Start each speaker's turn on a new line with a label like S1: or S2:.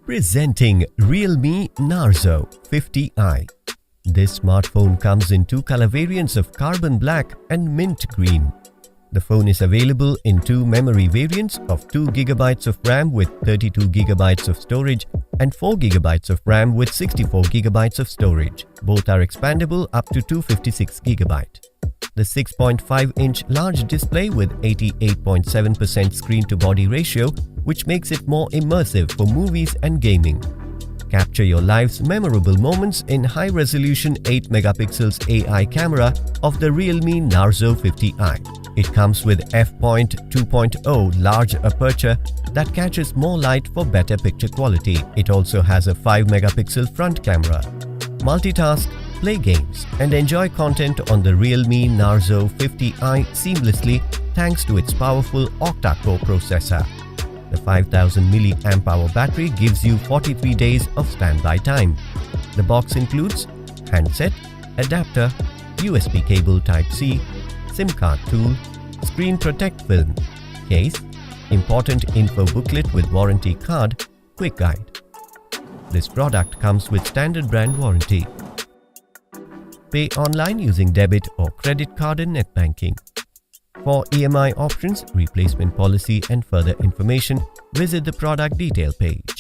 S1: Presenting Realme Narzo 50i. This smartphone comes in two color variants of carbon black and mint green. The phone is available in two memory variants of 2GB of RAM with 32GB of storage and 4GB of RAM with 64GB of storage. Both are expandable up to 256GB. The 6.5-inch large display with 88.7% screen-to-body ratio, which makes it more immersive for movies and gaming. Capture your life's memorable moments in high-resolution 8MP AI camera of the Realme Narzo 50i. It comes with f.2.0 large aperture that catches more light for better picture quality. It also has a 5MP front camera. Multitask, play games, and enjoy content on the Realme Narzo 50i seamlessly thanks to its powerful Octa-core Processor. The 5000 mAh battery gives you 43 days of standby time. The box includes handset, adapter, USB cable Type-C, SIM card tool, screen protect film, case, important info booklet with warranty card, quick guide. This product comes with standard brand warranty. Pay online using debit or credit card and net banking. For EMI options, replacement policy and further information, visit the product detail page.